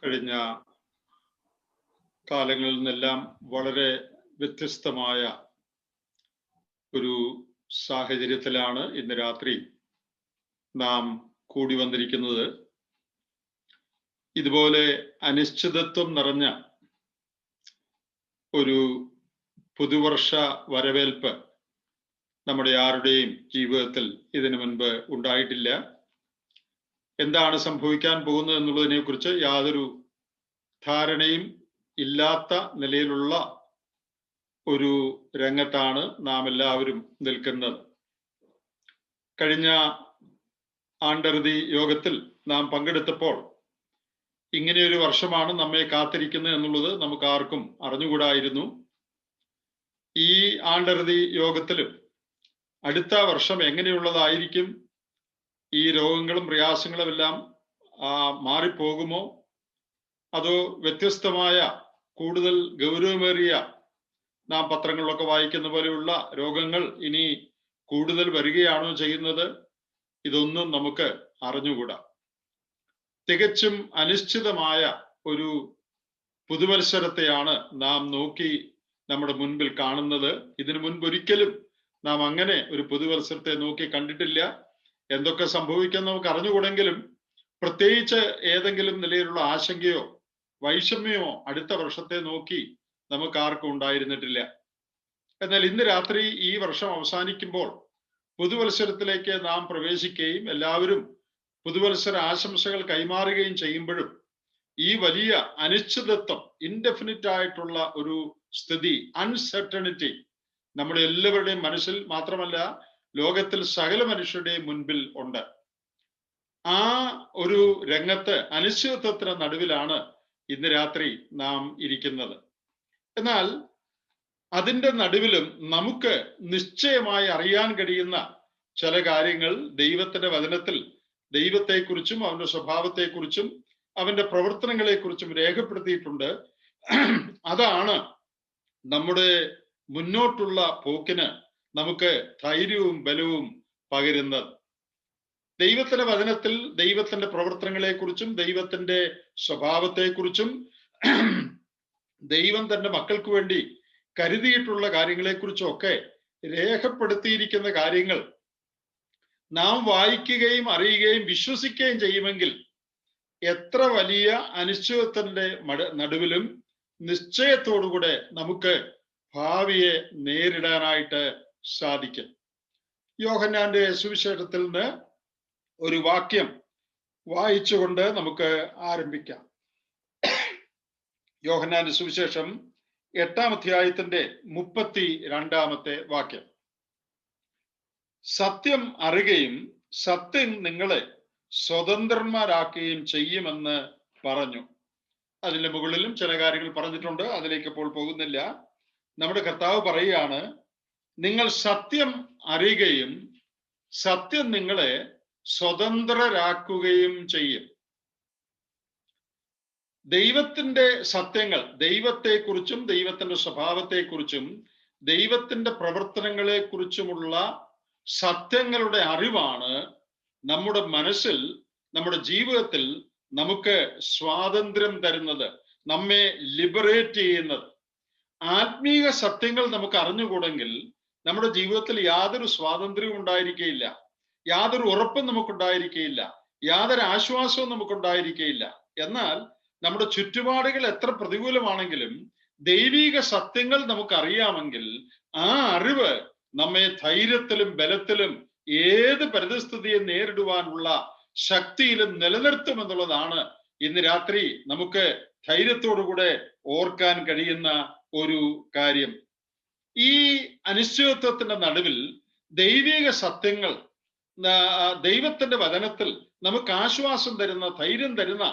കഴിഞ്ഞ കാലങ്ങളിൽ നിന്നെല്ലാം വളരെ വ്യത്യസ്തമായ ഒരു സാഹചര്യത്തിലാണ് ഇന്ന് രാത്രി നാം കൂടി വന്നിരിക്കുന്നത്. ഇതുപോലെ അനിശ്ചിതത്വം നിറഞ്ഞ ഒരു പുതുവർഷ വരവേൽപ്പ് നമ്മുടെ ആരുടെയും ജീവിതത്തിൽ ഇതിനു മുൻപ് ഉണ്ടായിട്ടില്ല. എന്താണ് സംഭവിക്കാൻ പോകുന്നത് എന്നുള്ളതിനെ കുറിച്ച് യാതൊരു ധാരണയും ഇല്ലാത്ത നിലയിലുള്ള ഒരു രംഗത്താണ് നാം എല്ലാവരും നിൽക്കുന്നത്. കഴിഞ്ഞ ആണ്ടറുതി യോഗത്തിൽ നാം പങ്കെടുത്തപ്പോൾ ഇങ്ങനെയൊരു വർഷമാണ് നമ്മെ കാത്തിരിക്കുന്നത് എന്നുള്ളത് നമുക്ക് ആർക്കും അറിഞ്ഞുകൂടായിരുന്നു. ഈ ആണ്ടറുതി യോഗത്തിലും അടുത്ത വർഷം എങ്ങനെയുള്ളതായിരിക്കും, ഈ രോഗങ്ങളും പ്രയാസങ്ങളും എല്ലാം മാറിപ്പോകുമോ, അതോ വ്യത്യസ്തമായ കൂടുതൽ ഗൗരവമേറിയ നാം പത്രങ്ങളിലൊക്കെ വായിക്കുന്ന പോലെയുള്ള രോഗങ്ങൾ ഇനി കൂടുതൽ വരികയാണോ ചെയ്യുന്നത്? ഇതൊന്നും നമുക്ക് അറിഞ്ഞുകൂടാ. തികച്ചും അനിശ്ചിതമായ ഒരു പുതുവത്സരത്തെയാണ് നാം നോക്കി നമ്മുടെ മുൻപിൽ കാണുന്നത്. ഇതിനു മുൻപ് ഒരിക്കലും നാം അങ്ങനെ ഒരു പുതുവത്സരത്തെ നോക്കി കണ്ടിട്ടില്ല. എന്തൊക്കെ സംഭവിക്കാൻ നമുക്ക് അറിഞ്ഞുകൂടെങ്കിലും പ്രത്യേകിച്ച് ഏതെങ്കിലും നിലയിലുള്ള ആശങ്കയോ വൈഷമ്യമോ അടുത്ത വർഷത്തെ നോക്കി നമുക്ക് ആർക്കും ഉണ്ടായിരുന്നിട്ടില്ല. എന്നാൽ ഇന്ന് രാത്രി ഈ വർഷം അവസാനിക്കുമ്പോൾ പുതുവത്സരത്തിലേക്ക് നാം പ്രവേശിക്കുകയും എല്ലാവരും പുതുവത്സര ആശംസകൾ കൈമാറുകയും ചെയ്യുമ്പോഴും ഈ വലിയ അനിശ്ചിതത്വം, ഇൻഡെഫിനിറ്റ് ആയിട്ടുള്ള ഒരു സ്ഥിതി, അൺസർട്ടനിറ്റി നമ്മുടെ എല്ലാവരുടെയും മനസ്സിൽ മാത്രമല്ല ലോകത്തിൽ സകല മനുഷ്യരുടെയും മുൻപിൽ ഉണ്ട്. ആ ഒരു രംഗത്ത് അനിശ്ചിതത്വത്തിന് നടുവിലാണ് ഇന്ന് രാത്രി നാം ഇരിക്കുന്നത്. എന്നാൽ അതിൻ്റെ നടുവിലും നമുക്ക് നിശ്ചയമായി അറിയാൻ കഴിയുന്ന ചില കാര്യങ്ങൾ ദൈവത്തിന്റെ വചനത്തിൽ ദൈവത്തെക്കുറിച്ചും അവന്റെ സ്വഭാവത്തെക്കുറിച്ചും അവന്റെ പ്രവർത്തനങ്ങളെക്കുറിച്ചും രേഖപ്പെടുത്തിയിട്ടുണ്ട്. അതാണ് നമ്മുടെ മുന്നോട്ടുള്ള പോക്കിന് നമുക്ക് ധൈര്യവും ബലവും പകരുന്നത്. ദൈവത്തിന്റെ വചനത്തിൽ ദൈവത്തിന്റെ പ്രവർത്തനങ്ങളെക്കുറിച്ചും ദൈവത്തിന്റെ സ്വഭാവത്തെക്കുറിച്ചും ദൈവം തന്റെ മക്കൾക്ക് വേണ്ടി കരുതിയിട്ടുള്ള കാര്യങ്ങളെക്കുറിച്ചും ഒക്കെ രേഖപ്പെടുത്തിയിരിക്കുന്ന കാര്യങ്ങൾ നാം വായിക്കുകയും അറിയുകയും വിശ്വസിക്കുകയും ചെയ്യുമെങ്കിൽ എത്ര വലിയ അനിശ്ചിതത്വത്തിന്റെ നടുവിലും നിശ്ചയത്തോടുകൂടെ നമുക്ക് ഭാവിയെ നേരിടാനായിട്ട് സാധിക്കും. യോഹന്നാന്റെ സുവിശേഷത്തിൽ നിന്ന് ഒരു വാക്യം വായിച്ചുകൊണ്ട് നമുക്ക് ആരംഭിക്കാം. യോഹന്നാന്റെ സുവിശേഷം 8-ാം അധ്യായത്തിന്റെ 32-ാമത്തെ വാക്യം. സത്യം അറിയുകയും സത്യം നിങ്ങളെ സ്വതന്ത്രന്മാരാക്കുകയും ചെയ്യുമെന്ന് പറഞ്ഞു. അതിന്റെ മുകളിലും ചില കാര്യങ്ങൾ പറഞ്ഞിട്ടുണ്ട്, അതിലേക്ക് ഇപ്പോൾ പോകുന്നില്ല. നമ്മുടെ കർത്താവ് പറയുകയാണ്, നിങ്ങൾ സത്യം അറിയുകയും സത്യം നിങ്ങളെ സ്വതന്ത്രരാക്കുകയും ചെയ്യും. ദൈവത്തിന്റെ സത്യങ്ങൾ, ദൈവത്തെക്കുറിച്ചും ദൈവത്തിന്റെ സ്വഭാവത്തെക്കുറിച്ചും ദൈവത്തിന്റെ പ്രവർത്തനങ്ങളെ കുറിച്ചുമുള്ള സത്യങ്ങളുടെ അറിവാണ് നമ്മുടെ മനസ്സിൽ, നമ്മുടെ ജീവിതത്തിൽ നമുക്ക് സ്വാതന്ത്ര്യം തരുന്നത്, നമ്മെ ലിബറേറ്റ് ചെയ്യുന്നത്. ആത്മീയ സത്യങ്ങൾ നമുക്ക് അറിഞ്ഞുകൂടെങ്കിൽ നമ്മുടെ ജീവിതത്തിൽ യാതൊരു സ്വാതന്ത്ര്യവും ഉണ്ടായിരിക്കുകയില്ല, യാതൊരു ഉറപ്പും നമുക്കുണ്ടായിരിക്കുകയില്ല, യാതൊരു ആശ്വാസവും നമുക്കുണ്ടായിരിക്കുകയില്ല. എന്നാൽ നമ്മുടെ ചുറ്റുപാടുകൾ എത്ര പ്രതികൂലമാണെങ്കിലും ദൈവിക സത്യങ്ങൾ നമുക്കറിയാമെങ്കിൽ ആ അറിവ് നമ്മെ ധൈര്യത്തിലും ബലത്തിലും ഏത് പരിതസ്ഥിതിയെ നേരിടുവാനുള്ള ശക്തിയിലും നിലനിർത്തുമെന്നുള്ളതാണ് ഇന്ന് രാത്രി നമുക്ക് ധൈര്യത്തോടുകൂടെ ഓർക്കാൻ കഴിയുന്ന ഒരു കാര്യം. ഈ അനിശ്ചിതത്വത്തിന്റെ നടുവിൽ ദൈവിക സത്യങ്ങൾ, ദൈവത്തിന്റെ വചനത്തിൽ നമുക്ക് ആശ്വാസം തരുന്ന, ധൈര്യം തരുന്ന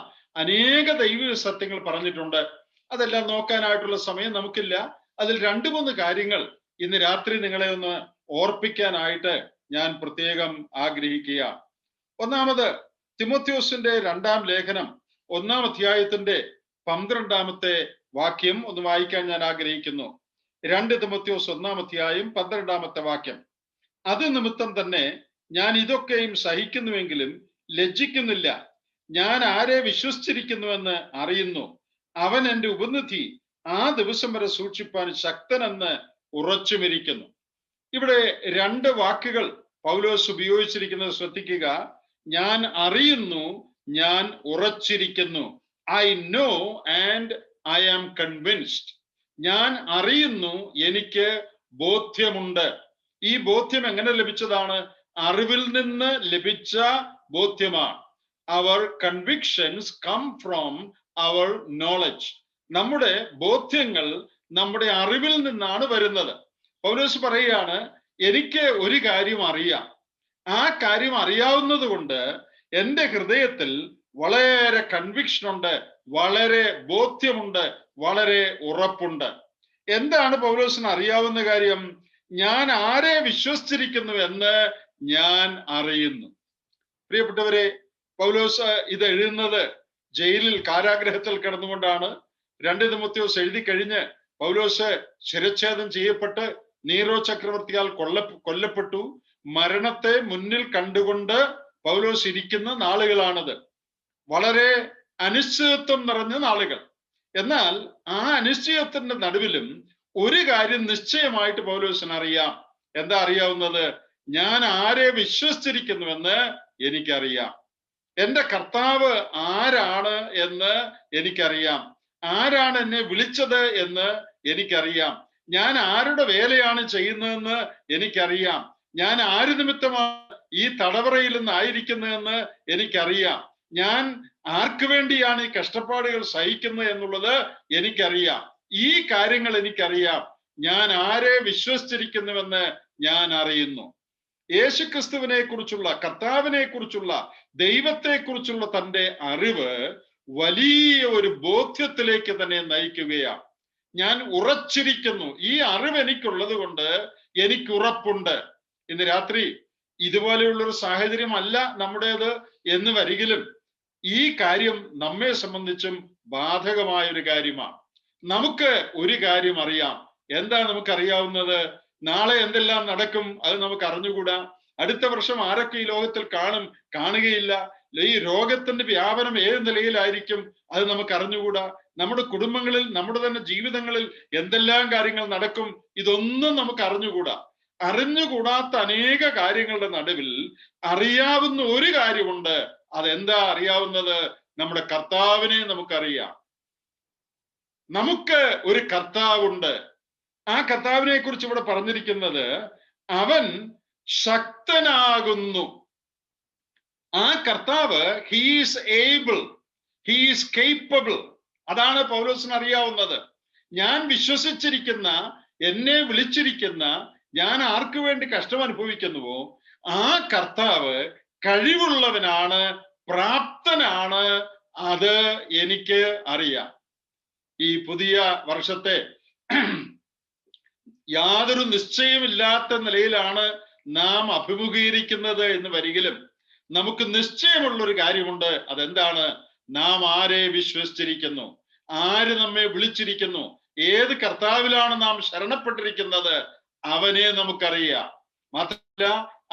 അനേക ദൈവിക സത്യങ്ങൾ പറഞ്ഞിട്ടുണ്ട്. അതെല്ലാം നോക്കാനായിട്ടുള്ള സമയം നമുക്കില്ല. അതിൽ 2-3 കാര്യങ്ങൾ ഇന്ന് രാത്രി നിങ്ങളെ ഒന്ന് ഓർപ്പിക്കാനായിട്ട് ഞാൻ പ്രത്യേകം ആഗ്രഹിക്കുക. ഒന്നാമത്, തിമോഥെയോസിന്റെ 2-ാം ലേഖനം 1-ാം അധ്യായത്തിന്റെ 12-ാമത്തെ വാക്യം ഒന്ന് വായിക്കാൻ ഞാൻ ആഗ്രഹിക്കുന്നു. 2 തിമോഥെയോസ് 1-ാം അധ്യായം 12-ാമത്തെ വാക്യം. അത് നിമിത്തം തന്നെ ഞാൻ ഇതൊക്കെയും സഹിക്കുന്നുവെങ്കിലും ലജ്ജിക്കുന്നില്ല. ഞാൻ ആരെ വിശ്വസിച്ചിരിക്കുന്നുവെന്ന് അറിയുന്നു. അവൻ എൻ്റെ ഉപനിധി ആ ദിവസം വരെ സൂക്ഷിപ്പാൻ ശക്തനെന്ന് ഉറച്ചുമിരിക്കുന്നു. ഇവിടെ രണ്ട് വാക്കുകൾ പൗലോസ് ഉപയോഗിച്ചിരിക്കുന്നത് ശ്രദ്ധിക്കുക. ഞാൻ അറിയുന്നു, ഞാൻ ഉറച്ചിരിക്കുന്നു. I know and I am convinced. ഞാൻ അറിയുന്നു, എനിക്ക് ബോധ്യമുണ്ട്. ഈ ബോധ്യം എങ്ങനെ ലഭിച്ചതാണ്? അറിവിൽ നിന്ന് ലഭിച്ച ബോധ്യമാണ്. Our convictions come from our knowledge. നമ്മുടെ ബോധ്യങ്ങൾ നമ്മുടെ അറിവിൽ നിന്നാണ് വരുന്നത്. പൗലോസ് പറയുകയാണ്, എനിക്ക് ഒരു കാര്യം അറിയാം. ആ കാര്യം അറിയാവുന്നത് കൊണ്ട് എൻ്റെ ഹൃദയത്തിൽ വളരെ കൺവിക്ഷൻ ഉണ്ട്, വളരെ ബോധ്യമുണ്ട്, വളരെ ഉറപ്പുണ്ട്. എന്താണ് പൗലോസിന് അറിയാവുന്ന കാര്യം? ഞാൻ ആരെ വിശ്വസിച്ചിരിക്കുന്നു എന്ന് ഞാൻ അറിയുന്നു. പ്രിയപ്പെട്ടവരെ, പൗലോസ് ഇത് എഴുതുന്നത് ജയിലിൽ, കാരാഗ്രഹത്തിൽ കിടന്നുകൊണ്ടാണ്. 2 തിമോഥെയോസ് എഴുതി കഴിഞ്ഞ് പൗലോസ് ശിരച്ഛേദം ചെയ്യപ്പെട്ട് നീറോ ചക്രവർത്തിയാൽ കൊല്ലപ്പെട്ടു. മരണത്തെ മുന്നിൽ കണ്ടുകൊണ്ട് പൗലോസ് ഇരിക്കുന്ന നാളുകളാണത്. വളരെ അനിശ്ചിതത്വം നിറഞ്ഞ നാളുകൾ. എന്നാൽ ആ അനിശ്ചയത്തിന്റെ നടുവിലും ഒരു കാര്യം നിശ്ചയമായിട്ട് പൗലോസിന് അറിയാം. എന്താ അറിയാവുന്നത്? ഞാൻ ആരെ വിശ്വസിച്ചിരിക്കുന്നുവെന്ന് എനിക്കറിയാം. എൻ്റെ കർത്താവ് ആരാണ് എന്ന് എനിക്കറിയാം. ആരാണ് എന്നെ വിളിച്ചത് എന്ന് എനിക്കറിയാം. ഞാൻ ആരുടെ വേലയാണ് ചെയ്യുന്നതെന്ന് എനിക്കറിയാം. ഞാൻ ആര് നിമിത്തമാണ് ഈ തടവറയിൽ നിന്നായിരിക്കുന്നതെന്ന് എനിക്കറിയാം. ഞാൻ ആർക്കു വേണ്ടിയാണ് ഈ കഷ്ടപ്പാടുകൾ സഹിക്കുന്നത് എന്നുള്ളത് എനിക്കറിയാം. ഈ കാര്യങ്ങൾ എനിക്കറിയാം. ഞാൻ ആരെ വിശ്വസിച്ചിരിക്കുന്നുവെന്ന് ഞാൻ അറിയുന്നു. യേശുക്രിസ്തുവിനെ കുറിച്ചുള്ള, കർത്താവിനെ കുറിച്ചുള്ള, ദൈവത്തെ കുറിച്ചുള്ള തൻ്റെ അറിവ് വലിയ ഒരു ബോധ്യത്തിലേക്ക് തന്നെ നയിക്കുകയാണ്. ഞാൻ ഉറച്ചിരിക്കുന്നു. ഈ അറിവ് എനിക്കുള്ളത് കൊണ്ട് എനിക്ക് ഉറപ്പുണ്ട്. ഇന്ന് രാത്രി ഇതുപോലെയുള്ളൊരു സാഹചര്യം അല്ല നമ്മുടേത് എന്ന് വരികിലും ഈ കാര്യം നമ്മെ സംബന്ധിച്ചും ബാധകമായ ഒരു കാര്യമാണ്. നമുക്ക് ഒരു കാര്യം അറിയാം. എന്താ നമുക്കറിയാവുന്നത്? നാളെ എന്തെല്ലാം നടക്കും അത് നമുക്ക് അറിഞ്ഞുകൂടാ. അടുത്ത വർഷം ആരൊക്കെ ഈ ലോകത്തിൽ കാണുകയില്ല. ഈ രോഗത്തിന്റെ വ്യാപനം ഏത് നിലയിലായിരിക്കും അത് നമുക്ക് അറിഞ്ഞുകൂടാ. നമ്മുടെ കുടുംബങ്ങളിൽ, നമ്മുടെ തന്നെ ജീവിതങ്ങളിൽ എന്തെല്ലാം കാര്യങ്ങൾ നടക്കും ഇതൊന്നും നമുക്ക് അറിഞ്ഞുകൂടാ. അറിഞ്ഞുകൂടാത്ത അനേക കാര്യങ്ങളുടെ നടുവിൽ അറിയാവുന്ന ഒരു കാര്യമുണ്ട്. അതെന്താ അറിയാവുന്നത്? നമ്മുടെ കർത്താവിനെ നമുക്കറിയാം. നമുക്ക് ഒരു കർത്താവുണ്ട്. ആ കർത്താവിനെ കുറിച്ച് ഇവിടെ പറഞ്ഞിരിക്കുന്നത് അവൻ ശക്തനാകുന്നു. ആ കർത്താവ് ഹീസ് ഏബിൾ, ഹീസ് കേപ്പബിൾ. അതാണ് പൗലോസിന് അറിയാവുന്നത്. ഞാൻ വിശ്വസിച്ചിരിക്കുന്ന, എന്നെ വിളിച്ചിരിക്കുന്ന, ഞാൻ ആർക്കു വേണ്ടി കഷ്ടം അനുഭവിക്കുന്നുവോ ആ കർത്താവ് കഴിവുള്ളവനാണ്, പ്രാപ്തനാണ്. അത് എനിക്ക് അറിയാം. ഈ പുതിയ വർഷത്തെ യാതൊരു നിശ്ചയമില്ലാത്ത നിലയിലാണ് നാം അഭിമുഖീകരിക്കുന്നത് എന്ന് വരികിലും നമുക്ക് നിശ്ചയമുള്ളൊരു കാര്യമുണ്ട്. അതെന്താണ്? നാം ആരെ വിശ്വസിച്ചിരിക്കുന്നു, ആര് നമ്മെ വിളിച്ചിരിക്കുന്നു, ഏത് കർത്താവിലാണ് നാം ശരണപ്പെട്ടിരിക്കുന്നത്, അവനെ നമുക്കറിയാം. മാത്രമല്ല,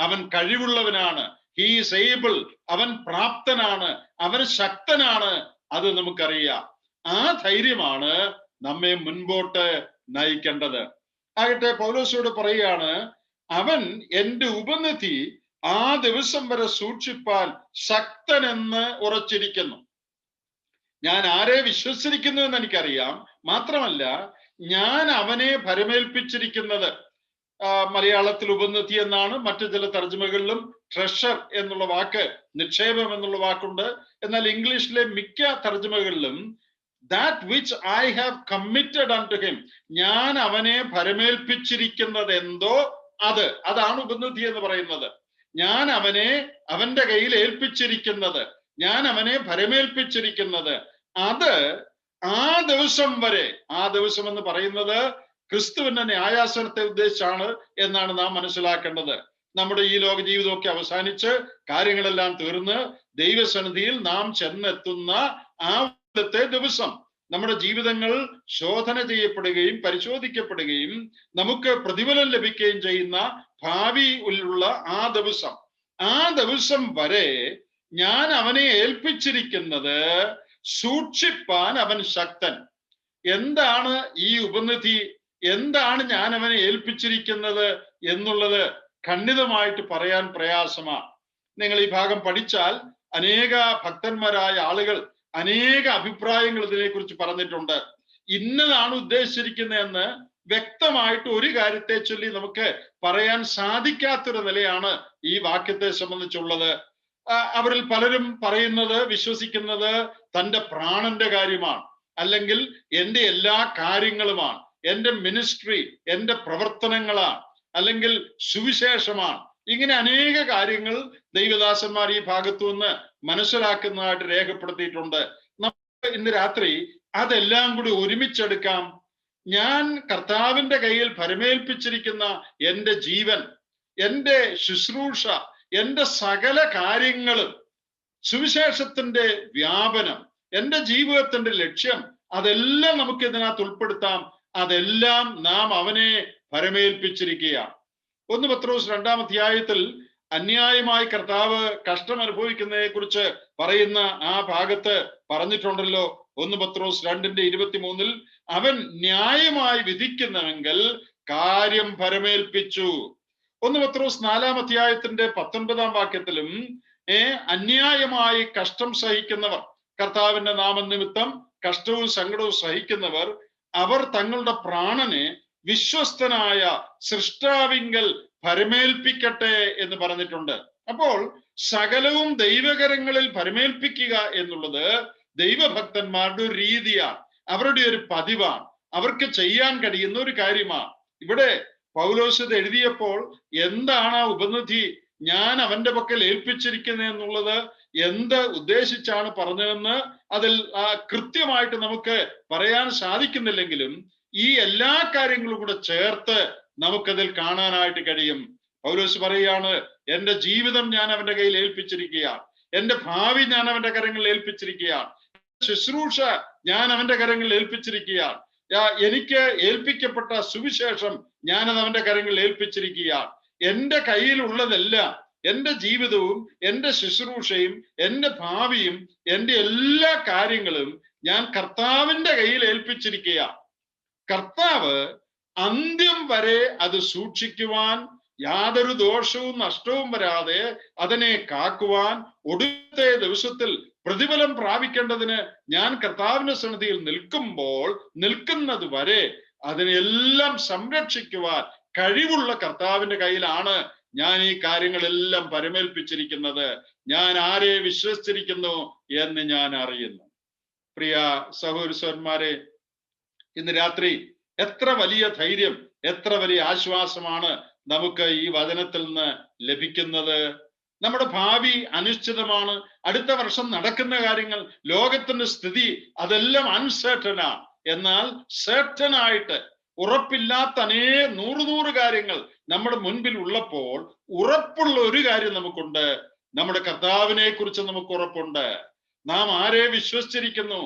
അവൻ കഴിവുള്ളവനാണ്, ഹീസ് ഏബിൾ, അവൻ പ്രാപ്തനാണ്, അവൻ ശക്തനാണ്. അത് നമുക്കറിയാം. ആ ധൈര്യമാണ് നമ്മെ മുൻപോട്ട് നയിക്കേണ്ടത്. ആകട്ടെ പൗലോസോട് പറയുകയാണ്, അവൻ എൻ്റെ ഉപനിധി ആ ദിവസം വരെ സൂക്ഷിപ്പാൻ ശക്തനെന്ന് ഉറച്ചിരിക്കുന്നു. ഞാൻ ആരെ വിശ്വസിച്ചിരിക്കുന്നു എന്ന് എനിക്കറിയാം. മാത്രമല്ല, ഞാൻ അവനെ ഭരമേൽപ്പിച്ചിരിക്കുന്നത്, മലയാളത്തിൽ ഉപനിധി എന്നാണ്, മറ്റു ചില തർജ്ജമകളിലും ട്രഷർ എന്നുള്ള വാക്ക്, നിക്ഷേപം എന്നുള്ള വാക്കുണ്ട്. എന്നാൽ ഇംഗ്ലീഷിലെ മിക്ക തർജ്ജമകളിലും that which I have committed unto him, ഞാൻ അവനെ ഭരമേൽപ്പിച്ചിരിക്കുന്നത് എന്തോ അതാണ് ഉപനിധി എന്ന് പറയുന്നത്. ഞാൻ അവനെ അവന്റെ കയ്യിൽ ഏൽപ്പിച്ചിരിക്കുന്നത്, ഞാൻ അവനെ ഭരമേൽപ്പിച്ചിരിക്കുന്നത്, അത് ആ ദിവസം വരെ. ആ ദിവസം എന്ന് പറയുന്നത് ക്രിസ്തുവിന്റെ ന്യായാസനത്തെ ഉദ്ദേശിച്ചാണ് എന്നാണ് നാം മനസ്സിലാക്കേണ്ടത്. നമ്മുടെ ഈ ലോക ജീവിതമൊക്കെ അവസാനിച്ച് കാര്യങ്ങളെല്ലാം തീർന്ന് ദൈവസന്നിധിയിൽ നാം ചെന്നെത്തുന്ന ആ ദിവസം, നമ്മുടെ ജീവിതങ്ങൾ ശോധന ചെയ്യപ്പെടുകയും പരിശോധിക്കപ്പെടുകയും നമുക്ക് പ്രതിഫലം ലഭിക്കുകയും ചെയ്യുന്ന ഭാവിയിലുള്ള ആ ദിവസം വരെ ഞാൻ അവനെ ഏൽപ്പിച്ചിരിക്കുന്നത് സൂക്ഷിപ്പാൻ അവൻ ശക്തൻ. എന്താണ് ഈ ഉപനിധി? എന്താണ് ഞാൻ അവനെ ഏൽപ്പിച്ചിരിക്കുന്നത് എന്നുള്ളത് ഖണ്ഡിതമായിട്ട് പറയാൻ പ്രയാസമാണ്. നിങ്ങൾ ഈ ഭാഗം പഠിച്ചാൽ അനേക ഭക്തന്മാരായ ആളുകൾ അനേക അഭിപ്രായങ്ങൾ ഇതിനെക്കുറിച്ച് പറഞ്ഞിട്ടുണ്ട്. ഇന്നതാണ് ഉദ്ദേശിച്ചിരിക്കുന്നതെന്ന് വ്യക്തമായിട്ട് ഒരു കാര്യത്തെ ചൊല്ലി നമുക്ക് പറയാൻ സാധിക്കാത്തൊരു നിലയാണ് ഈ വാക്യത്തെ സംബന്ധിച്ചുള്ളത്. അവരിൽ പലരും പറയുന്നത്, വിശ്വസിക്കുന്നത് തൻ്റെ പ്രാണന്റെ കാര്യമാണ്, അല്ലെങ്കിൽ എൻ്റെ എല്ലാ കാര്യങ്ങളുമാണ്, എൻ്റെ മിനിസ്ട്രി, എൻ്റെ പ്രവർത്തനങ്ങളാണ്, അല്ലെങ്കിൽ സുവിശേഷമാണ്. ഇങ്ങനെ അനേക കാര്യങ്ങൾ ദൈവദാസന്മാർ ഈ ഭാഗത്തു നിന്ന് മനസ്സിലാക്കുന്നതായിട്ട് രേഖപ്പെടുത്തിയിട്ടുണ്ട്. നമുക്ക് ഇന്ന് രാത്രി അതെല്ലാം കൂടി ഒരുമിച്ചെടുക്കാം. ഞാൻ കർത്താവിന്റെ കയ്യിൽ ഭരമേൽപ്പിച്ചിരിക്കുന്ന എൻ്റെ ജീവൻ, എൻ്റെ ശുശ്രൂഷ, എൻ്റെ സകല കാര്യങ്ങളും, സുവിശേഷത്തിന്റെ വ്യാപനം, എൻ്റെ ജീവിതത്തിന്റെ ലക്ഷ്യം, അതെല്ലാം നമുക്ക് ഇതിനകത്ത് ഉൾപ്പെടുത്താം. അതെല്ലാം നാം അവനെ ഭരമേൽപ്പിച്ചിരിക്കുകയാണ്. 1 പത്രോസ് 2-ാം അധ്യായത്തിൽ അന്യായമായി കർത്താവ് കഷ്ടം അനുഭവിക്കുന്നതിനെ കുറിച്ച് പറയുന്ന ആ ഭാഗത്ത് പറഞ്ഞിട്ടുണ്ടല്ലോ. 1 പത്രോസ് 2:23 അവൻ ന്യായമായി വിധിക്കുന്നുവെങ്കിൽ കാര്യം ഭരമേൽപ്പിച്ചു. 1 പത്രോസ് 4-ാം അധ്യായത്തിന്റെ 19-ാം വാക്യത്തിലും അന്യായമായി കഷ്ടം സഹിക്കുന്നവർ, കർത്താവിന്റെ നാമനിമിത്തം കഷ്ടവും സങ്കടവും സഹിക്കുന്നവർ, അവർ തങ്ങളുടെ പ്രാണനെ വിശ്വസ്തനായ സൃഷ്ടാവിങ്കൽ ഭരമേൽപ്പിക്കട്ടെ എന്ന് പറഞ്ഞിട്ടുണ്ട്. അപ്പോൾ സകലവും ദൈവകരങ്ങളിൽ ഭരമേൽപ്പിക്കുക എന്നുള്ളത് ദൈവഭക്തന്മാരുടെ ഒരു രീതിയാണ്, അവരുടെ ഒരു പതിവാണ്, അവർക്ക് ചെയ്യാൻ കഴിയുന്ന ഒരു കാര്യമാണ്. ഇവിടെ പൗലോസ് ഇത് എഴുതിയപ്പോൾ എന്താണ് ആ ഉപനിധി ഞാൻ അവന്റെ പക്കൽ ഏൽപ്പിച്ചിരിക്കുന്നത് എന്നുള്ളത് എന്ത് ഉദ്ദേശിച്ചാണ് പറഞ്ഞതെന്ന് അതിൽ കൃത്യമായിട്ട് നമുക്ക് പറയാൻ സാധിക്കുന്നില്ലെങ്കിലും ഈ എല്ലാ കാര്യങ്ങളും കൂടെ ചേർത്ത് നമുക്കതിൽ കാണാനായിട്ട് കഴിയും. പൗലോസ് പറയുകയാണ്, എൻ്റെ ജീവിതം ഞാൻ അവന്റെ കയ്യിൽ ഏൽപ്പിച്ചിരിക്കുകയാണ്, എൻ്റെ ഭാവി ഞാൻ അവന്റെ കരങ്ങളിൽ ഏൽപ്പിച്ചിരിക്കുകയാണ്, ശുശ്രൂഷ ഞാൻ അവന്റെ കരങ്ങളിൽ ഏൽപ്പിച്ചിരിക്കുകയാണ്, എനിക്ക് ഏൽപ്പിക്കപ്പെട്ട സുവിശേഷം ഞാനത് അവന്റെ കരങ്ങളിൽ ഏൽപ്പിച്ചിരിക്കുകയാണ്. എൻ്റെ കയ്യിലുള്ളതെല്ലാം, എൻ്റെ ജീവിതവും എൻ്റെ ശുശ്രൂഷയും എൻ്റെ ഭാവിയും എൻ്റെ എല്ലാ കാര്യങ്ങളും ഞാൻ കർത്താവിന്റെ കയ്യിൽ ഏൽപ്പിച്ചിരിക്കുകയാണ്. കർത്താവ് അന്ത്യം വരെ അത് സൂക്ഷിക്കുവാൻ, യാതൊരു ദോഷവും നഷ്ടവും വരാതെ അതിനെ കാക്കുവാൻ, ഒടുക്കത്തെ ദിവസത്തിൽ പ്രതിഫലം പ്രാപിക്കേണ്ടതിന് ഞാൻ കർത്താവിന്റെ സന്നിധിയിൽ നിൽക്കുന്നത് വരെ അതിനെല്ലാം സംരക്ഷിക്കുവാൻ കഴിവുള്ള കർത്താവിന്റെ കയ്യിലാണ് ഞാൻ ഈ കാര്യങ്ങളെല്ലാം പരമേൽപ്പിച്ചിരിക്കുന്നത്. ഞാൻ ആരെ വിശ്വസിച്ചിരിക്കുന്നു എന്ന് ഞാൻ അറിയുന്നു. പ്രിയ സഹോദരന്മാരെ, ഇന്ന് രാത്രി എത്ര വലിയ ധൈര്യം, എത്ര വലിയ ആശ്വാസമാണ് നമുക്ക് ഈ വചനത്തിൽ നിന്ന് ലഭിക്കുന്നത്. നമ്മുടെ ഭാവി അനിശ്ചിതമാണ്. അടുത്ത വർഷം നടക്കുന്ന കാര്യങ്ങൾ, ലോകത്തിന്റെ സ്ഥിതി, അതെല്ലാം അൺസർട്ടനാണ്. എന്നാൽ സർട്ടനായിട്ട് ഉറപ്പില്ലാത്ത നൂറ് കാര്യങ്ങൾ നമ്മുടെ മുൻപിൽ ഉള്ളപ്പോൾ ഉറപ്പുള്ള ഒരു കാര്യം നമുക്കുണ്ട്, നമ്മുടെ കർത്താവിനെ കുറിച്ച് നമുക്ക് ഉറപ്പുണ്ട്. നാം ആരെ വിശ്വസിച്ചിരിക്കുന്നു,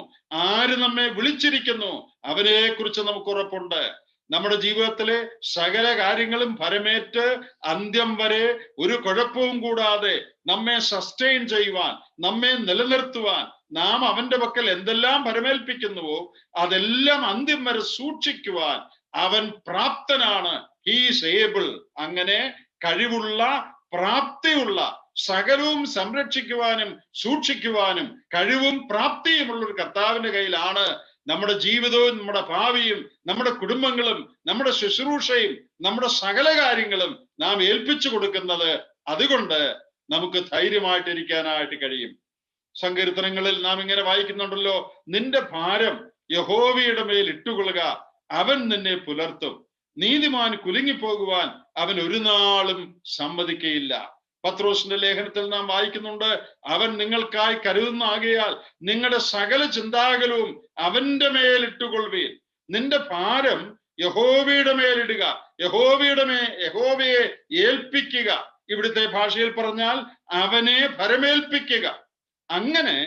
ആര് നമ്മെ വിളിച്ചിരിക്കുന്നു, അവനെ കുറിച്ച് നമുക്ക് ഉറപ്പുണ്ട്. നമ്മുടെ ജീവിതത്തിലെ സകല കാര്യങ്ങളും ഭരമേറ്റ് അന്ത്യം വരെ ഒരു കുഴപ്പവും കൂടാതെ നമ്മെ സസ്റ്റെയിൻ ചെയ്യുവാൻ, നമ്മെ നിലനിർത്തുവാൻ നാം അവന്റെ പക്കൽ എന്തെല്ലാം ഭരമേൽപ്പിക്കുന്നുവോ അതെല്ലാം അന്ത്യം വരെ സൂക്ഷിക്കുവാൻ അവൻ പ്രാപ്തനാണ്. He's able. അങ്ങനെ കഴിവുള്ള, പ്രാപ്തിയുള്ള, സകലവും സംരക്ഷിക്കുവാനും സൂക്ഷിക്കുവാനും കഴിവും പ്രാപ്തിയുമുള്ള ഒരു കർത്താവിന്റെ കയ്യിലാണ് നമ്മുടെ ജീവിതവും, നമ്മുടെ ഭാവിയും, നമ്മുടെ കുടുംബങ്ങളും, നമ്മുടെ ശുശ്രൂഷയും, നമ്മുടെ സകല കാര്യങ്ങളും നാം ഏൽപ്പിച്ചു കൊടുക്കുന്നത്. അതുകൊണ്ട് നമുക്ക് ധൈര്യമായിട്ടിരിക്കാനായിട്ട് കഴിയും. സങ്കീർത്തനങ്ങളിൽ നാം ഇങ്ങനെ വായിക്കുന്നുണ്ടല്ലോ, നിന്റെ ഭാരം യഹോവയുടെ മേൽ ഇട്ടുകൊള്ളുക, അവൻ നിന്നെ പുലർത്തും. നീതിമാൻ കുലുങ്ങിപ്പോകുവാൻ അവൻ ഒരു നാളും സമ്മതിക്കയില്ല. പത്രോസിന്റെ ലേഖനത്തിൽ നാം വായിക്കുന്നുണ്ട്, അവൻ നിങ്ങൾക്കായി കരുതുന്നാകയാൽ നിങ്ങളുടെ സകല ചിന്താകുലവും അവന്റെ മേലിട്ടുകൊള്ളുവീൻ. നിന്റെ ഭാരം യഹോവയുടെ മേലിടുക, യഹോവയെ ഏൽപ്പിക്കുക. ഇവിടുത്തെ ഭാഷയിൽ പറഞ്ഞാൽ അവനെ ഭരമേൽപ്പിക്കുക. അങ്ങനെ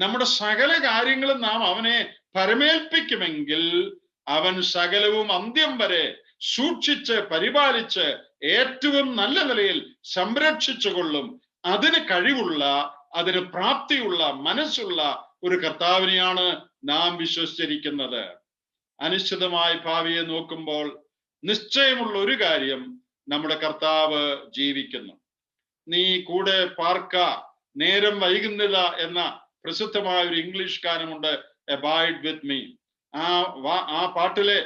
നമ്മുടെ സകല കാര്യങ്ങളും നാം അവനെ ഭരമേൽപ്പിക്കുമെങ്കിൽ അവൻ സകലവും അന്ത്യം വരെ സൂക്ഷിച്ച് പരിപാലിച്ച് ഏറ്റവും നല്ല നിലയിൽ സംരക്ഷിച്ചു കൊള്ളും. അതിന് കഴിവുള്ള അതിന് പ്രാപ്തിയുള്ള മനസ്സുള്ള ഒരു കർത്താവിനെയാണ് നാം വിശ്വസിച്ചിരിക്കുന്നത്. അനിശ്ചിതമായ ഭാവിയെ നോക്കുമ്പോൾ നിശ്ചയമുള്ള ഒരു കാര്യം, നമ്മുടെ കർത്താവ് ജീവിക്കുന്നു. നീ കൂടെ പാർക്ക, നേരം വൈകുന്നില്ല എന്ന പ്രസിദ്ധമായ ഒരു ഇംഗ്ലീഷ് ഗാനമുണ്ട്, അബൈഡ് വിത്ത് മീ. ആ പാട്ടിലെ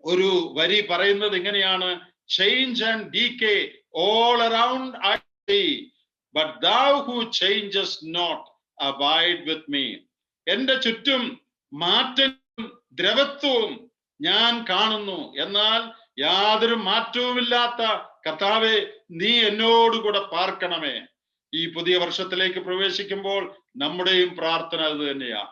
ഒരു വരി പറയുന്നത് ഇങ്ങനെയാണ്: change and decay all around I see, but thou who changes not abide with me. എന്റെ ചുറ്റും മാറ്റവും ദ്രവത്വവും ഞാൻ കാണുന്നു, എന്നാൽ യാതൊരു മാറ്റവുമില്ലാത്ത കർത്താവെ, നീ എന്നോടുകൂടെ പാർക്കണമേ. ഈ പുതിയ വർഷത്തിലേക്ക് പ്രവേശിക്കുമ്പോൾ നമ്മുടെയും പ്രാർത്ഥന അത് തന്നെയാ.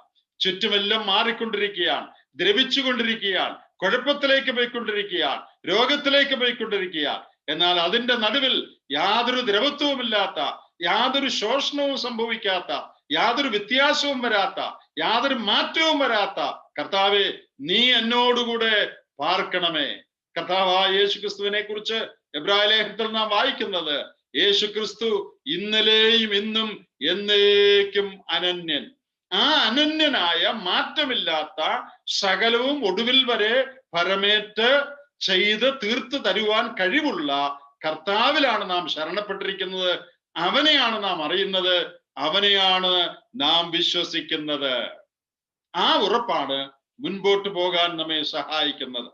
ചുറ്റുമെല്ലാം മാറിക്കൊണ്ടിരിക്കുകയാണ്, ദ്രവിച്ചുകൊണ്ടിരിക്കുകയാണ്, കുഴപ്പത്തിലേക്ക് പോയിക്കൊണ്ടിരിക്കുകയാണ്, രോഗത്തിലേക്ക് പോയിക്കൊണ്ടിരിക്കുകയാണ്. എന്നാൽ അതിന്റെ നടുവിൽ യാതൊരു ദ്രവത്വവുമില്ലാത്ത, യാതൊരു ശോഷണവും സംഭവിക്കാത്ത, യാതൊരു വ്യത്യാസവും വരാത്ത, യാതൊരു മാറ്റവും വരാത്ത കർത്താവെ, നീ എന്നോടുകൂടെ പാർക്കണമേ. കർത്താവായ യേശു ക്രിസ്തുവിനെ കുറിച്ച് എബ്രായ ലേഖനത്തിൽ നാം വായിക്കുന്നത്, യേശു ക്രിസ്തു ഇന്നലെയും ഇന്നും എന്നേക്കും അനന്യൻ. ആ അനന്യനായ മാറ്റമില്ലാത്ത സകലവും ഒടുവിൽ വരെ പരമേറ്റ് ചെയ്ത് തീർത്ത് തരുവാൻ കഴിവുള്ള കർത്താവിലാണ് നാം ശരണപ്പെട്ടിരിക്കുന്നത്. അവനെയാണ് നാം അറിയുന്നത്, അവനെയാണ് നാം വിശ്വസിക്കുന്നത്. ആ ഉറപ്പാണ് മുൻപോട്ട് പോകാൻ നമ്മെ സഹായിക്കുന്നത്.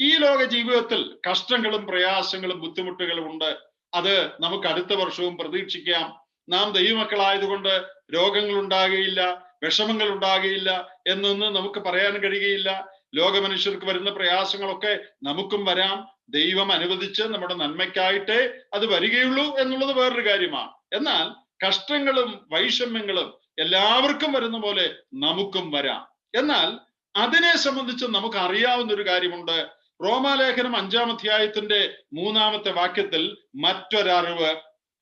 ഈ ലോക ജീവിതത്തിൽ കഷ്ടങ്ങളും പ്രയാസങ്ങളും ബുദ്ധിമുട്ടുകളും ഉണ്ട്. അത് നമുക്ക് അടുത്ത വർഷവും പ്രതീക്ഷിക്കാം. നാം ദൈവമക്കളായതുകൊണ്ട് രോഗങ്ങൾ ഉണ്ടാകുകയില്ല, വിഷമങ്ങൾ ഉണ്ടാകുകയില്ല എന്നൊന്നും നമുക്ക് പറയാൻ കഴിയുകയില്ല. ലോകമനുഷ്യർക്ക് വരുന്ന പ്രയാസങ്ങളൊക്കെ നമുക്കും വരാം. ദൈവം അനുവദിച്ച് നമ്മുടെ നന്മയ്ക്കായിട്ടേ അത് വരികയുള്ളൂ എന്നുള്ളത് വേറൊരു കാര്യമാണ്. എന്നാൽ കഷ്ടങ്ങളും വൈഷമ്യങ്ങളും എല്ലാവർക്കും വരുന്ന പോലെ നമുക്കും വരാം. എന്നാൽ അതിനെ സംബന്ധിച്ച് നമുക്ക് അറിയാവുന്ന ഒരു കാര്യമുണ്ട്. റോമാലേഖനം 5-ാം അധ്യായത്തിന്റെ 3-ാമത്തെ വാക്യത്തിൽ മറ്റൊരറിവ്,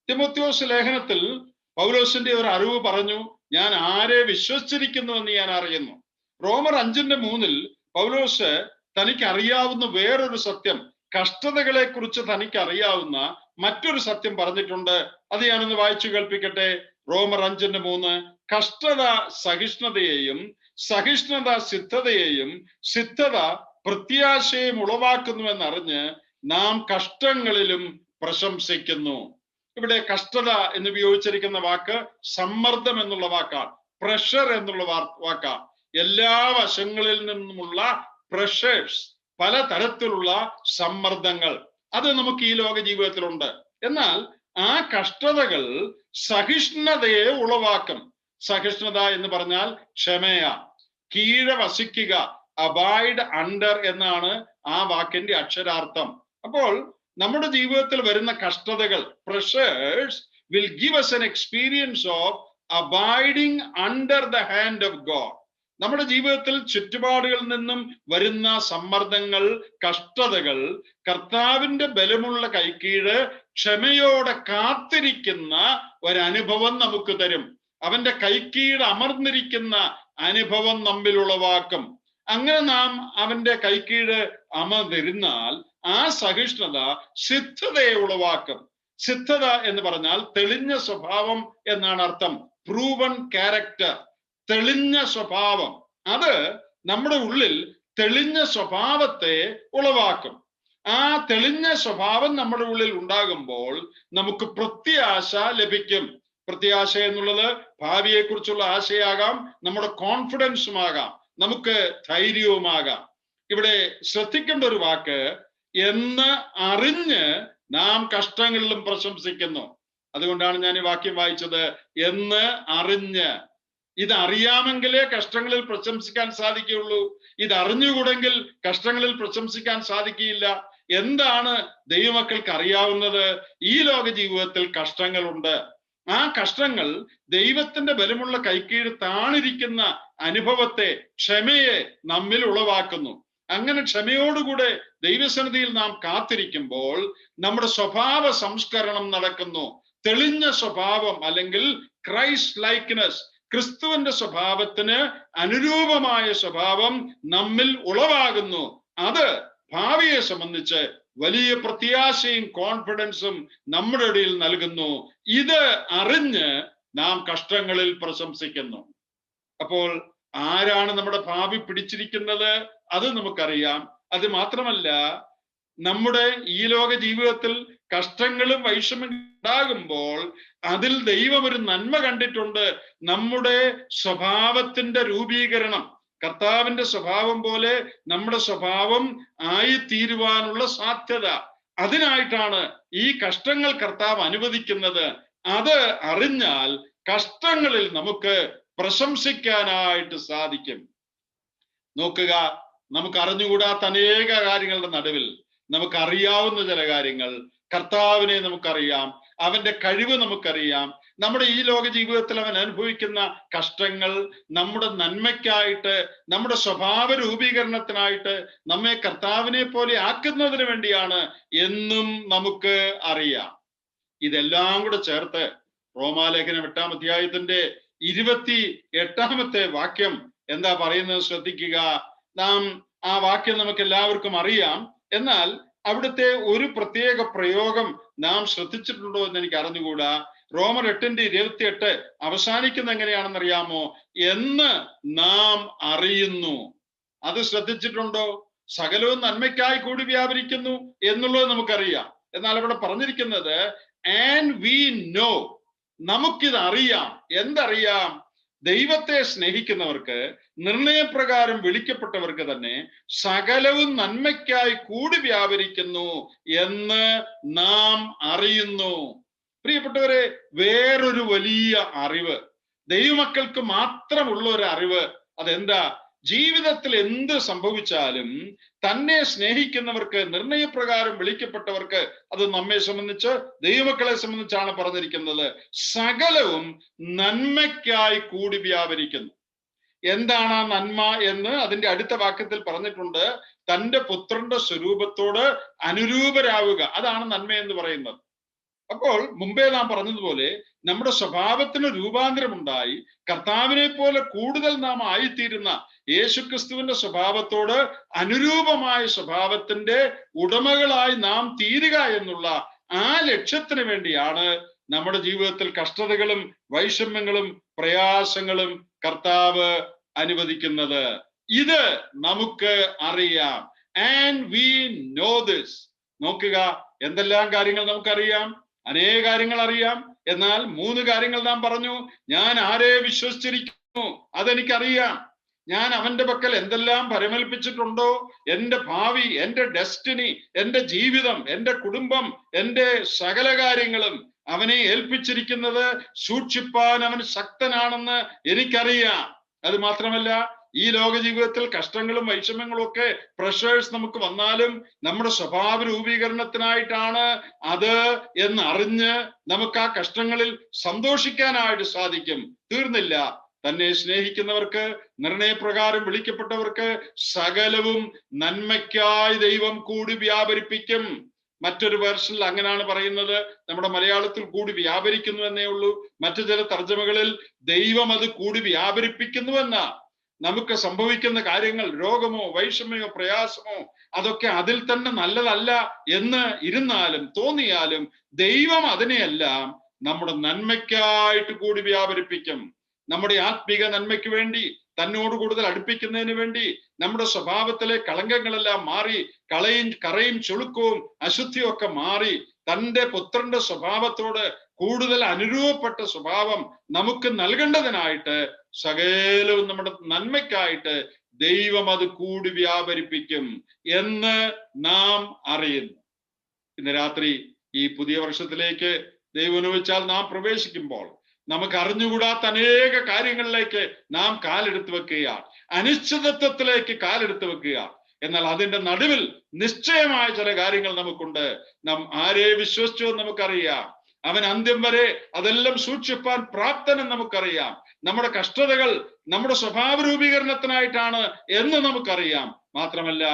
തിമോഥെയോസ് ലേഖനത്തിൽ പൗലോസിന്റെ ഒരു അറിവ് പറഞ്ഞു, ഞാൻ ആരെ വിശ്വസിച്ചിരിക്കുന്നുവെന്ന് ഞാൻ അറിയുന്നു. റോമർ 5:3 പൗലോസ് തനിക്ക് അറിയാവുന്ന വേറൊരു സത്യം, കഷ്ടതകളെ കുറിച്ച് തനിക്ക് അറിയാവുന്ന മറ്റൊരു സത്യം പറഞ്ഞിട്ടുണ്ട്. അത് ഞാനൊന്ന് വായിച്ചു കേൾപ്പിക്കട്ടെ. റോമർ 5:3, കഷ്ടത സഹിഷ്ണുതയെയും സഹിഷ്ണുത സിദ്ധതയെയും സിദ്ധത പ്രത്യാശയും ഉളവാക്കുന്നുവെന്നറിഞ്ഞ് നാം കഷ്ടങ്ങളിലും പ്രശംസിക്കുന്നു. ഇവിടെ കഷ്ടത എന്ന് ഉപയോഗിച്ചിരിക്കുന്ന വാക്ക് സമ്മർദ്ദം എന്നുള്ള വാക്കാണ്, പ്രഷർ എന്നുള്ള വാക്കാണ്. എല്ലാ വശങ്ങളിൽ നിന്നുമുള്ള പ്രഷേഴ്സ്, പല തരത്തിലുള്ള സമ്മർദ്ദങ്ങൾ, അത് നമുക്ക് ഈ ലോക ജീവിതത്തിലുണ്ട്. എന്നാൽ ആ കഷ്ടതകൾ സഹിഷ്ണുതയെ ഉളവാക്കും. സഹിഷ്ണുത എന്ന് പറഞ്ഞാൽ ക്ഷമയ, കീഴെ വസിക്കുക, അബൈഡ് അണ്ടർ എന്നാണ് ആ വാക്കിന്റെ അക്ഷരാർത്ഥം. അപ്പോൾ നമ്മുടെ ജീവിതത്തിൽ വരുന്ന കഷ്ടതകൾ, pressures, will give us an experience of abiding under the hand of God. നമ്മുടെ ജീവിതത്തിൽ ചുറ്റുപാടുകളിൽ നിന്നും വരുന്ന സമ്മർദ്ദങ്ങൾ, കഷ്ടതകൾ കർത്താവിന്റെ ബലമുള്ള കൈക്കീഴ് ക്ഷമയോടെ കാത്തിരിക്കുന്ന ഒരനുഭവം നമുക്ക് തരും. അവന്റെ കൈക്കീഴ് അമർന്നിരിക്കുന്ന അനുഭവം നമ്മിൽ ഉളവാക്കും. അങ്ങനെ നാം അവന്റെ കൈക്കീഴ് അമർന്നിരുന്നാൽ ആ സഹിഷ്ണുത സിദ്ധതയെ ഉളവാക്കും. സിദ്ധത എന്ന് പറഞ്ഞാൽ തെളിഞ്ഞ സ്വഭാവം എന്നാണ് അർത്ഥം. പ്രൂവൺ ക്യാരക്ടർ, തെളിഞ്ഞ സ്വഭാവം. അത് നമ്മുടെ ഉള്ളിൽ തെളിഞ്ഞ സ്വഭാവത്തെ ഉളവാക്കും. ആ തെളിഞ്ഞ സ്വഭാവം നമ്മുടെ ഉള്ളിൽ ഉണ്ടാകുമ്പോൾ നമുക്ക് പ്രത്യാശ ലഭിക്കും. പ്രത്യാശ എന്നുള്ളത് ഭാവിയെ കുറിച്ചുള്ള ആശയാകാം, നമ്മുടെ കോൺഫിഡൻസുമാകാം, നമുക്ക് ധൈര്യവുമാകാം. ഇവിടെ ശ്രദ്ധിക്കേണ്ട ഒരു വാക്ക്, എന്ന് അറിഞ്ഞ് നാം കഷ്ടങ്ങളിലും പ്രശംസിക്കുന്നു. അതുകൊണ്ടാണ് ഞാൻ ഈ വാക്യം വായിച്ചത്, എന്ന് അറിഞ്ഞ്. ഇതറിയാമെങ്കിലേ കഷ്ടങ്ങളിൽ പ്രശംസിക്കാൻ സാധിക്കുകയുള്ളൂ. ഇതറിഞ്ഞുകൂടെങ്കിൽ കഷ്ടങ്ങളിൽ പ്രശംസിക്കാൻ സാധിക്കുകയില്ല. എന്താണ് ദൈവമക്കൾക്ക് അറിയാവുന്നത്? ഈ ലോക ജീവിതത്തിൽ കഷ്ടങ്ങളുണ്ട്. ആ കഷ്ടങ്ങൾ ദൈവത്തിന്റെ ബലമുള്ള കൈക്കീഴ് താണിരിക്കുന്ന അനുഭവത്തെ, ക്ഷമയെ നമ്മിൽ ഉളവാക്കുന്നു. അങ്ങനെ ക്ഷമയോടുകൂടെ ദൈവസന്നിധിയിൽ നാം കാത്തിരിക്കുമ്പോൾ നമ്മുടെ സ്വഭാവ സംസ്കരണം നടക്കുന്നു. തെളിഞ്ഞ സ്വഭാവം അല്ലെങ്കിൽ ക്രൈസ്റ്റ് ലൈക്ക്നെസ്, ക്രിസ്തുവിന്റെ സ്വഭാവത്തിന് അനുരൂപമായ സ്വഭാവം നമ്മിൽ ഉളവാകുന്നു. അത് ഭാവിയെ സംബന്ധിച്ച് വലിയ പ്രത്യാശയും കോൺഫിഡൻസും നമ്മുടെ ഇടയിൽ നൽകുന്നു. ഇത് അറിഞ്ഞ് നാം കഷ്ടങ്ങളിൽ പ്രശംസിക്കുന്നു. അപ്പോൾ ആരാണ് നമ്മുടെ ഭാവി പിടിച്ചിരിക്കുന്നത്? അത് നമുക്കറിയാം. അത് മാത്രമല്ല, നമ്മുടെ ഈ ലോക ജീവിതത്തിൽ കഷ്ടങ്ങളും വൈഷമ്യങ്ങളും ഉണ്ടാകുമ്പോൾ അതിൽ ദൈവം ഒരു നന്മ കണ്ടിട്ടുണ്ട്. നമ്മുടെ സ്വഭാവത്തിന്റെ രൂപീകരണം, കർത്താവിന്റെ സ്വഭാവം പോലെ നമ്മുടെ സ്വഭാവം ആയിത്തീരുവാനുള്ള സാധ്യത, അതിനായിട്ടാണ് ഈ കഷ്ടങ്ങൾ കർത്താവ് അനുവദിക്കുന്നത്. അത് അറിഞ്ഞാൽ കഷ്ടങ്ങളിൽ നമുക്ക് പ്രശംസിക്കാനായിട്ട് സാധിക്കും. നോക്കുക, നമുക്ക് അറിഞ്ഞുകൂടാത്ത അനേക കാര്യങ്ങളുടെ നടുവിൽ നമുക്കറിയാവുന്ന ചില കാര്യങ്ങൾ, കർത്താവിനെ നമുക്കറിയാം, അവന്റെ കഴിവ് നമുക്കറിയാം. നമ്മുടെ ഈ ലോക ജീവിതത്തിൽ അവൻ അനുഭവിക്കുന്ന കഷ്ടങ്ങൾ നമ്മുടെ നന്മയ്ക്കായിട്ട്, നമ്മുടെ സ്വഭാവ രൂപീകരണത്തിനായിട്ട്, നമ്മെ കർത്താവിനെ പോലെ ആക്കുന്നതിന് വേണ്ടിയാണ് എന്നും നമുക്ക് അറിയാം. ഇതെല്ലാം കൂടെ ചേർത്ത് റോമാലേഖനം 8-ാം അധ്യായത്തിന്റെ 28-ാമത്തെ വാക്യം എന്താ പറയുന്നത് ശ്രദ്ധിക്കുക. നാം ആ വാക്യം നമുക്ക് എല്ലാവർക്കും അറിയാം. എന്നാൽ അവിടുത്തെ ഒരു പ്രത്യേക പ്രയോഗം നാം ശ്രദ്ധിച്ചിട്ടുണ്ടോ എന്ന് എനിക്ക് അറിഞ്ഞുകൂടാ. റോമർ 8:28 അവസാനിക്കുന്ന എങ്ങനെയാണെന്ന് അറിയാമോ? എന്ന് നാം അറിയുന്നു. അത് ശ്രദ്ധിച്ചിട്ടുണ്ടോ? സകലവും നന്മയ്ക്കായി കൂടി വ്യാപരിക്കുന്നു എന്നുള്ളത് നമുക്കറിയാം. എന്നാൽ അവിടെ പറഞ്ഞിരിക്കുന്നത് ആൻഡ് വി നോ, നമുക്കിത് അറിയാം. എന്തറിയാം? ദൈവത്തെ സ്നേഹിക്കുന്നവർക്ക്, നിർണയപ്രകാരം വിളിക്കപ്പെട്ടവർക്ക് തന്നെ സകലവും നന്മയ്ക്കായി കൂടി വ്യാപരിക്കുന്നു എന്ന് നാം അറിയുന്നു. പ്രിയപ്പെട്ടവരെ, വേറൊരു വലിയ അറിവ്, ദൈവമക്കൾക്ക് മാത്രമുള്ള ഒരു അറിവ്, അതെന്താ? ജീവിതത്തിൽ എന്ത് സംഭവിച്ചാലും തന്നെ സ്നേഹിക്കുന്നവർക്ക്, നിർണയപ്രകാരം വിളിക്കപ്പെട്ടവർക്ക്, അത് നമ്മെ സംബന്ധിച്ച്, ദൈവമക്കളെ സംബന്ധിച്ചാണ് പറഞ്ഞിരിക്കുന്നത്, സകലവും നന്മയ്ക്കായി കൂടി വ്യാപരിക്കുന്നു. എന്താണ് ആ നന്മ എന്ന് അതിന്റെ അടുത്ത വാക്യത്തിൽ പറഞ്ഞിട്ടുണ്ട്. തന്റെ പുത്രന്റെ സ്വരൂപത്തോട് അനുരൂപരാവുക, അതാണ് നന്മ എന്ന് പറയുന്നത്. അപ്പോൾ മുമ്പേ നാം പറഞ്ഞതുപോലെ നമ്മുടെ സ്വഭാവത്തിന് രൂപാന്തരമുണ്ടായി കർത്താവിനെ പോലെ കൂടുതൽ നാം ആയിത്തീരുന്ന യേശുക്രിസ്തുവിന്റെ സ്വഭാവത്തോട് അനുരൂപമായ സ്വഭാവത്തിന്റെ ഉടമകളായി നാം തീരുക എന്നുള്ള ആ ലക്ഷ്യത്തിന് വേണ്ടിയാണ് നമ്മുടെ ജീവിതത്തിൽ കഷ്ടതകളും വൈഷമ്യങ്ങളും പ്രയാസങ്ങളും കർത്താവ് അനുവദിക്കുന്നത്. ഇത് നമുക്ക് അറിയാം. And we know this. നോക്കുക, എന്തെല്ലാം കാര്യങ്ങൾ നമുക്കറിയാം. അനേക കാര്യങ്ങൾ അറിയാം. എന്നാൽ 3 കാര്യങ്ങൾ നാം പറഞ്ഞു. ഞാൻ ആരെ വിശ്വസിച്ചിരിക്കുന്നു അതെനിക്കറിയാം. ഞാൻ അവന്റെ പക്കൽ എന്തെല്ലാം പരമേൽപ്പിച്ചിട്ടുണ്ടോ, എന്റെ ഭാവി, എന്റെ ഡെസ്റ്റിനി, എന്റെ ജീവിതം, എന്റെ കുടുംബം, എന്റെ സകല കാര്യങ്ങളും അവനെ ഏൽപ്പിച്ചിരിക്കുന്നത് സൂക്ഷിപ്പാൻ അവൻ ശക്തനാണെന്ന് എനിക്കറിയാം. അത് മാത്രമല്ല, ഈ ലോക ജീവിതത്തിൽ കഷ്ടങ്ങളും വൈഷമ്യങ്ങളും ഒക്കെ പ്രഷേഴ്സ് നമുക്ക് വന്നാലും നമ്മുടെ സ്വഭാവ രൂപീകരണത്തിനായിട്ടാണ് അത് എന്നറിഞ്ഞ് നമുക്ക് ആ കഷ്ടങ്ങളിൽ സന്തോഷിക്കാനായിട്ട് സാധിക്കും. തീർന്നില്ല, തന്നെ സ്നേഹിക്കുന്നവർക്ക്, നിർണയപ്രകാരം വിളിക്കപ്പെട്ടവർക്ക് സകലവും നന്മയ്ക്കായി ദൈവം കൂടി വ്യാപരിപ്പിക്കും. മറ്റൊരു വേർഷനിൽ അങ്ങനെയാണ് പറയുന്നത്. നമ്മുടെ മലയാളത്തിൽ കൂടി വ്യാപരിക്കുന്നു എന്നേ ഉള്ളൂ. മറ്റു ചില തർജ്ജമകളിൽ ദൈവം അത് കൂടി വ്യാപരിപ്പിക്കുന്നുവെന്ന. നമുക്ക് സംഭവിക്കുന്ന കാര്യങ്ങൾ, രോഗമോ വൈഷമ്യമോ പ്രയാസമോ, അതൊക്കെ അതിൽ തന്നെ നല്ലതല്ല എന്ന് ഇരുന്നാലും തോന്നിയാലും ദൈവം അതിനെയെല്ലാം നമ്മുടെ നന്മയ്ക്കായിട്ട് കൂടി വ്യാപരിപ്പിക്കും. നമ്മുടെ ആത്മീക നന്മയ്ക്ക് വേണ്ടി, തന്നോട് കൂടുതൽ അടുപ്പിക്കുന്നതിന് വേണ്ടി, നമ്മുടെ സ്വഭാവത്തിലെ കളങ്കങ്ങളെല്ലാം മാറി, കറയും ചുളുക്കവും അശുദ്ധിയും ഒക്കെ മാറി തന്റെ പുത്രന്റെ സ്വഭാവത്തോട് കൂടുതൽ അനുരൂപപ്പെട്ട സ്വഭാവം നമുക്ക് നൽകേണ്ടതിനായിട്ട് സകലവും നമ്മുടെ നന്മയ്ക്കായിട്ട് ദൈവം അത് കൂടി വ്യാപരിപ്പിക്കും എന്ന് നാം അറിയുന്നു. ഇന്ന് രാത്രി ഈ പുതിയ വർഷത്തിലേക്ക് ദൈവം അനുവദിച്ചാൽ നാം പ്രവേശിക്കുമ്പോൾ നമുക്ക് അറിഞ്ഞുകൂടാത്ത അനേക കാര്യങ്ങളിലേക്ക് നാം കാലെടുത്ത് വെക്കുകയാണ്. അനിശ്ചിതത്വത്തിലേക്ക് കാലെടുത്ത് വെക്കുകയാണ്. എന്നാൽ അതിന്റെ നടുവിൽ നിശ്ചയമായ ചില കാര്യങ്ങൾ നമുക്കുണ്ട്. നാം ആരെ വിശ്വസിച്ചു എന്ന് നമുക്കറിയാം. അവൻ അന്ത്യം വരെ അതെല്ലാം സൂക്ഷിപ്പാൻ പ്രാപ്തനെന്ന് നമുക്കറിയാം. നമ്മുടെ കഷ്ടതകൾ നമ്മുടെ സ്വഭാവ രൂപീകരണത്തിനായിട്ടാണ് എന്ന് നമുക്കറിയാം. മാത്രമല്ല,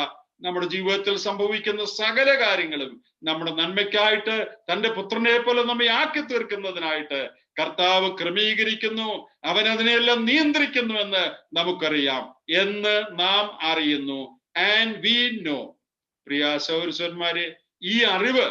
നമ്മുടെ ജീവിതത്തിൽ സംഭവിക്കുന്ന സകല കാര്യങ്ങളും നമ്മുടെ നന്മയ്ക്കായിട്ട്, തന്റെ പുത്രനെ പോലെ നമ്മെ ആക്കി തീർക്കുന്നതിനായിട്ട് കർത്താവ് ക്രമീകരിക്കുന്നു. അവൻ അതിനെല്ലാം നിയന്ത്രിക്കുന്നു എന്ന് നമുക്കറിയാം എന്ന് നാം അറിയുന്നു. And we know. പ്രിയ സഹോദരന്മാരെ, ഈ അറിവ്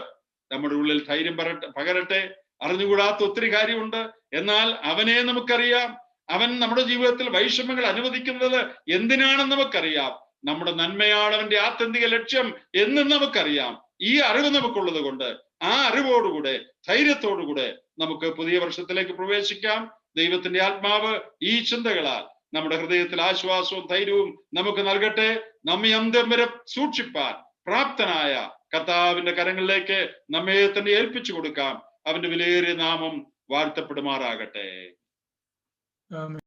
നമ്മുടെ ഉള്ളിൽ ധൈര്യം പകരട്ടെ. അറിഞ്ഞുകൂടാത്ത ഒത്തിരി കാര്യമുണ്ട്. എന്നാൽ അവനെ നമുക്കറിയാം. അവൻ നമ്മുടെ ജീവിതത്തിൽ വൈഷമ്യങ്ങൾ അനുവദിക്കുന്നത് എന്തിനാണെന്ന് നമുക്കറിയാം. നമ്മുടെ നന്മയാണ് അവന്റെ ആത്യന്തിക ലക്ഷ്യം എന്നും നമുക്കറിയാം. ഈ അറിവ് നമുക്കുള്ളത് കൊണ്ട് ആ അറിവോടുകൂടെ ധൈര്യത്തോടുകൂടെ നമുക്ക് പുതിയ വർഷത്തിലേക്ക് പ്രവേശിക്കാം. ദൈവത്തിന്റെ ആത്മാവ് ഈ ചിന്തകളാൽ നമ്മുടെ ഹൃദയത്തിൽ ആശ്വാസവും ധൈര്യവും നമുക്ക് നൽകട്ടെ. നമ്മെ അന്ത്യം വരെ സൂക്ഷിപ്പാൻ പ്രാപ്തനായ കർത്താവിന്റെ കരങ്ങളിലേക്ക് നമ്മെ തന്നെ ഏൽപ്പിച്ചു കൊടുക്കാം. അവന്റെ വിലയേറിയ നാമം വാഴ്ത്തപ്പെടുമാറാകട്ടെ.